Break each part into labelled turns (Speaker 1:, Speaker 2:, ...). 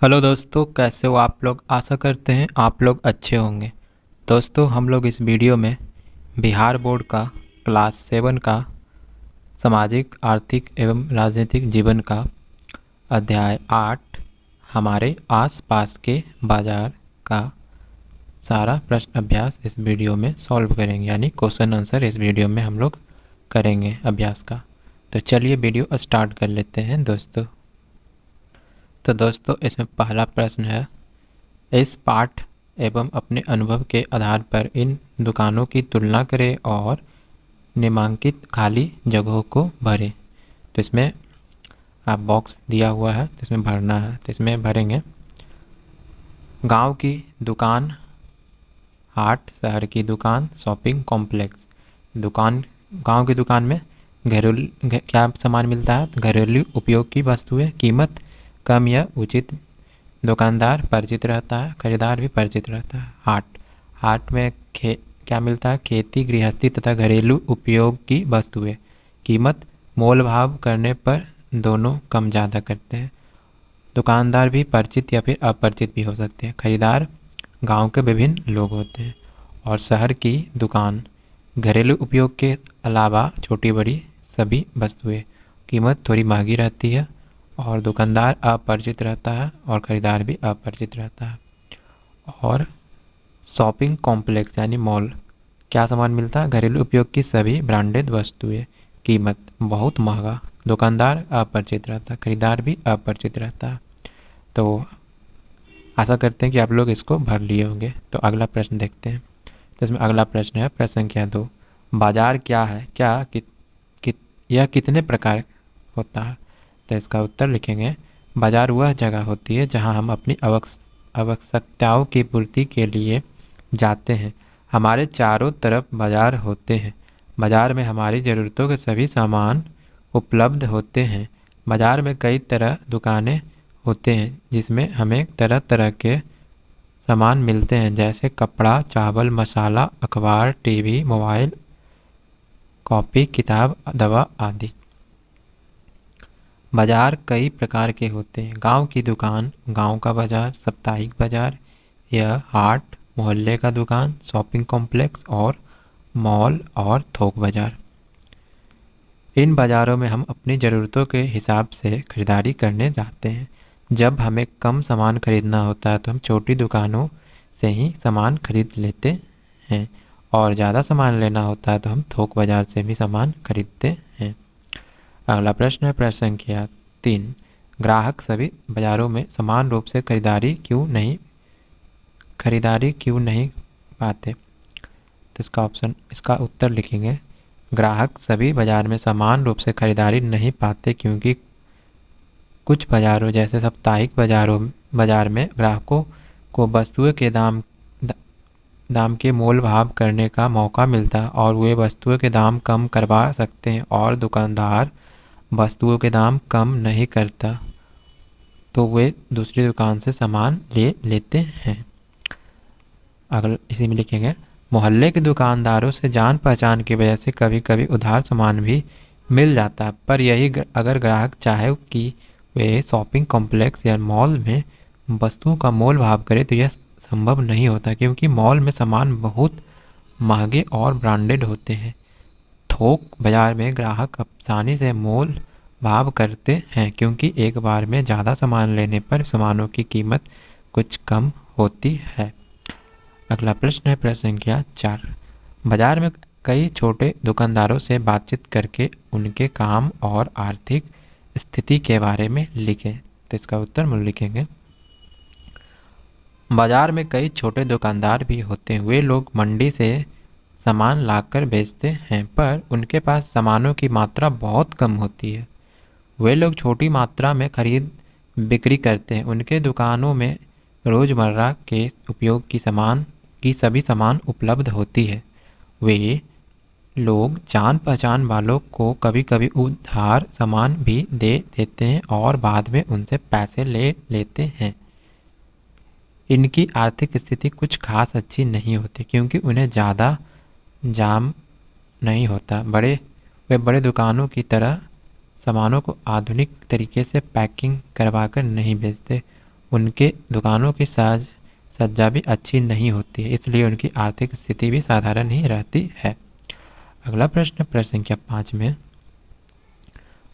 Speaker 1: Hello दोस्तों, कैसे हो आप लोग। आशा करते हैं आप लोग अच्छे होंगे। दोस्तों, हम लोग इस वीडियो में बिहार बोर्ड का क्लास 7 का सामाजिक आर्थिक एवं राजनीतिक जीवन का अध्याय 8 हमारे आसपास के बाजार का सारा प्रश्न अभ्यास इस वीडियो में सॉल्व करेंगे, यानी क्वेश्चन आंसर इस वीडियो में हम लोग करेंगे अभ्यास का। तो चलिए वीडियो स्टार्ट कर लेते हैं दोस्तों। तो दोस्तों, इसमें पहला प्रश्न है, इस पाठ एवं अपने अनुभव के आधार पर इन दुकानों की तुलना करें और निम्नांकित खाली जगहों को भरें। तो इसमें आप बॉक्स दिया हुआ है, तो इसमें भरना है, तो इसमें भरेंगे। गांव की दुकान, हाट, शहर की दुकान, शॉपिंग कॉम्प्लेक्स। दुकान, गांव की दुकान में क्या सामान मिलता है? घरेलू उपयोग की वस्तुएं, कीमत कम या उचित, दुकानदार परिचित रहता है, खरीदार भी परिचित रहता है। हाट, हाट में क्या मिलता है? खेती, गृहस्थी तथा घरेलू उपयोग की वस्तुएं, कीमत मोल भाव करने पर दोनों कम ज़्यादा करते हैं। दुकानदार भी परिचित या फिर अपरिचित भी हो सकते हैं। खरीदार गांव के विभिन्न लोग होते हैं। और शहर की दुकान घरेलू उपयोग के अलावा छोटी बड़ी सभी वस्तुएं, कीमत थोड़ी महंगी रहती है और दुकानदार अपरिचित रहता है और ख़रीदार भी अपरिचित रहता है। और शॉपिंग कॉम्प्लेक्स यानी मॉल, क्या सामान मिलता है? घरेलू उपयोग की सभी ब्रांडेड वस्तुएं, कीमत बहुत महंगा, दुकानदार अपरिचित रहता है, खरीदार भी अपरिचित रहता है। तो आशा करते हैं कि आप लोग इसको भर लिए होंगे। तो अगला प्रश्न देखते हैं। तो इसमें अगला प्रश्न है प्रश्न संख्या 2, बाजार क्या है? यह कितने प्रकार होता है? तो इसका उत्तर लिखेंगे, बाजार वह जगह होती है जहां हम अपनी आवश्यकताओं की पूर्ति के लिए जाते हैं। हमारे चारों तरफ बाजार होते हैं। बाजार में हमारी ज़रूरतों के सभी सामान उपलब्ध होते हैं। बाजार में कई तरह दुकानें होते हैं जिसमें हमें तरह तरह के सामान मिलते हैं, जैसे कपड़ा, चावल, मसाला, अखबार, टीवी, मोबाइल, कॉपी, किताब, दवा आदि। बाजार कई प्रकार के होते हैं। गांव की दुकान, गांव का बाजार, साप्ताहिक बाजार, यह हाट, मोहल्ले का दुकान, शॉपिंग कॉम्प्लेक्स और मॉल और थोक बाजार। इन बाज़ारों में हम अपनी ज़रूरतों के हिसाब से खरीदारी करने जाते हैं। जब हमें कम सामान खरीदना होता है तो हम छोटी दुकानों से ही सामान खरीद लेते हैं और ज़्यादा सामान लेना होता है तो हम थोक बाज़ार से भी सामान खरीदते हैं। अगला प्रश्न है प्रश्न संख्या 3, ग्राहक सभी बाज़ारों में समान रूप से खरीदारी क्यों नहीं पाते? तो इसका उत्तर लिखेंगे, ग्राहक सभी बाज़ार में समान रूप से खरीदारी नहीं पाते क्योंकि कुछ बाज़ारों जैसे साप्ताहिक बाज़ार में ग्राहकों को वस्तुओं के दाम के मोल भाव करने का मौका मिलता है और वे वस्तुओं के दाम कम करवा सकते हैं, और दुकानदार वस्तुओं के दाम कम नहीं करता तो वे दूसरी दुकान से सामान ले लेते हैं। अगला इसी में लिखेंगे, मोहल्ले के दुकानदारों से जान पहचान की वजह से कभी कभी उधार सामान भी मिल जाता है, पर यही अगर ग्राहक चाहे कि वे शॉपिंग कॉम्प्लेक्स या मॉल में वस्तुओं का मोल भाव करे तो यह संभव नहीं होता, क्योंकि मॉल में सामान बहुत महंगे और ब्रांडेड होते हैं। थोक बाजार में ग्राहक आसानी से मोल भाव करते हैं क्योंकि एक बार में ज़्यादा सामान लेने पर सामानों की कीमत कुछ कम होती है। अगला प्रश्न है प्रश्न संख्या 4, बाजार में कई छोटे दुकानदारों से बातचीत करके उनके काम और आर्थिक स्थिति के बारे में लिखें। तो इसका उत्तर हम लिखेंगे, बाजार में कई छोटे दुकानदार भी होते हैं। वे लोग मंडी से सामान लाकर बेचते हैं, पर उनके पास सामानों की मात्रा बहुत कम होती है। वे लोग छोटी मात्रा में खरीद बिक्री करते हैं। उनके दुकानों में रोज़मर्रा के उपयोग की सभी सामान उपलब्ध होती है। वे लोग जान पहचान वालों को कभी कभी उधार सामान भी दे देते हैं और बाद में उनसे पैसे ले लेते हैं। इनकी आर्थिक स्थिति कुछ खास अच्छी नहीं होती क्योंकि उन्हें ज़्यादा जाम नहीं होता। वे बड़े दुकानों की तरह सामानों को आधुनिक तरीके से पैकिंग करवाकर नहीं बेचते। उनके दुकानों की साज सज्जा भी अच्छी नहीं होती है, इसलिए उनकी आर्थिक स्थिति भी साधारण ही रहती है। अगला प्रश्न प्रश्न संख्या 5 में,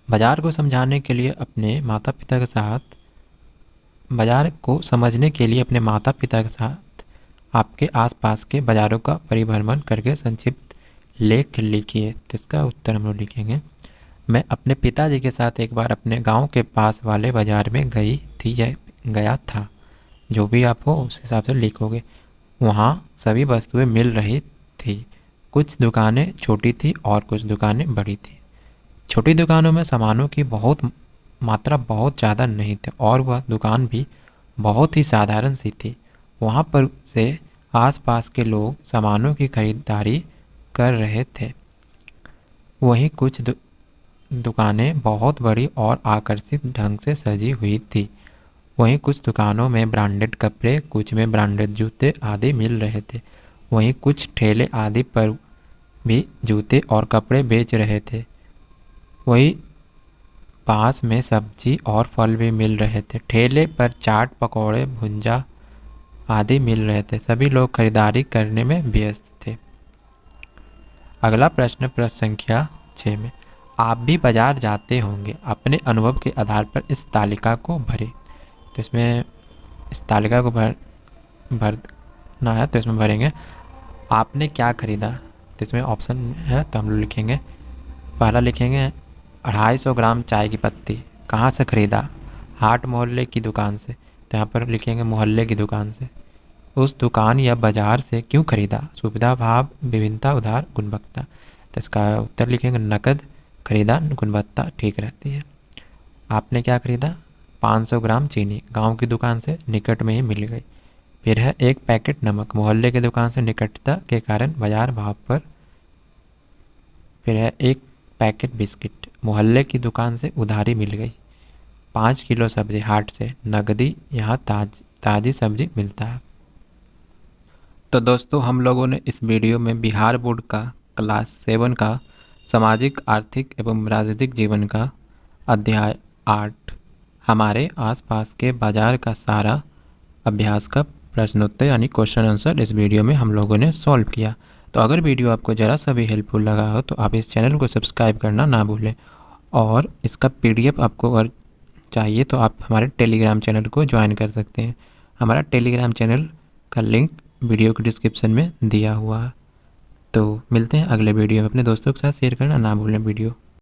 Speaker 1: बाजार को समझाने के लिए अपने माता पिता के साथ बाजार को समझने के लिए अपने माता पिता के साथ आपके आसपास के बाजारों का परिभ्रमण करके संक्षिप्त लेख लिखिए। तो इसका उत्तर हम लोग लिखेंगे, मैं अपने पिताजी के साथ एक बार अपने गांव के पास वाले बाजार में गई थी या गया था। जो भी आप हो उस हिसाब से लिखोगे। वहाँ सभी वस्तुएं मिल रही थी। कुछ दुकानें छोटी थी और कुछ दुकानें बड़ी थी। छोटी दुकानों में सामानों की मात्रा बहुत ज़्यादा नहीं थी और वह दुकान भी बहुत ही साधारण सी थी। वहाँ पर से आसपास के लोग सामानों की खरीदारी कर रहे थे। वहीं कुछ दुकानें बहुत बड़ी और आकर्षित ढंग से सजी हुई थी। वहीं कुछ दुकानों में ब्रांडेड कपड़े, कुछ में ब्रांडेड जूते आदि मिल रहे थे। वहीं कुछ ठेले आदि पर भी जूते और कपड़े बेच रहे थे। वहीं पास में सब्जी और फल भी मिल रहे थे। ठेले पर चाट, पकौड़े, भुंजा आदि मिल रहे थे। सभी लोग खरीदारी करने में व्यस्त थे। अगला प्रश्न प्रश्न संख्या 6 में, आप भी बाजार जाते होंगे, अपने अनुभव के आधार पर इस तालिका को भरें। तो इसमें इस तालिका को भरना है, तो इसमें भरेंगे आपने क्या खरीदा। तो इसमें ऑप्शन है, तो हम लोग लिखेंगे, पहला लिखेंगे 250 ग्राम चाय की पत्ती। कहाँ से खरीदा? हाट मोहल्ले की दुकान से। तो यहाँ पर लिखेंगे मोहल्ले की दुकान से। उस दुकान या बाजार से क्यों खरीदा? सुविधा, भाव, विभिन्नता, उधार, गुणवत्ता। तो इसका उत्तर लिखेंगे नकद खरीदा, गुणवत्ता ठीक रहती है। आपने क्या खरीदा? 500 ग्राम चीनी, गांव की दुकान से निकट में ही मिल गई। फिर है एक पैकेट नमक, मोहल्ले की दुकान से निकटता के कारण बाजार भाव पर। फिर है एक पैकेट बिस्किट, मोहल्ले की दुकान से उधारी मिल गई। 5 किलो सब्जी, हाट से नगदी, यहाँ ताज़ी सब्जी मिलता है। तो दोस्तों, हम लोगों ने इस वीडियो में बिहार बोर्ड का क्लास 7 का सामाजिक, आर्थिक एवं राजनीतिक जीवन का अध्याय 8 हमारे आसपास के बाजार का सारा अभ्यास का प्रश्नोत्तर यानी क्वेश्चन आंसर इस वीडियो में हम लोगों ने सॉल्व किया। तो अगर वीडियो आपको ज़रा सा भी हेल्पफुल लगा हो तो आप इस चैनल को सब्सक्राइब करना ना भूलें, और इसका PDF आपको अगर चाहिए तो आप हमारे टेलीग्राम चैनल को ज्वाइन कर सकते हैं। हमारा टेलीग्राम चैनल का लिंक वीडियो के डिस्क्रिप्शन में दिया हुआ है। तो मिलते हैं अगले वीडियो में। अपने दोस्तों के साथ शेयर करना ना भूलें वीडियो।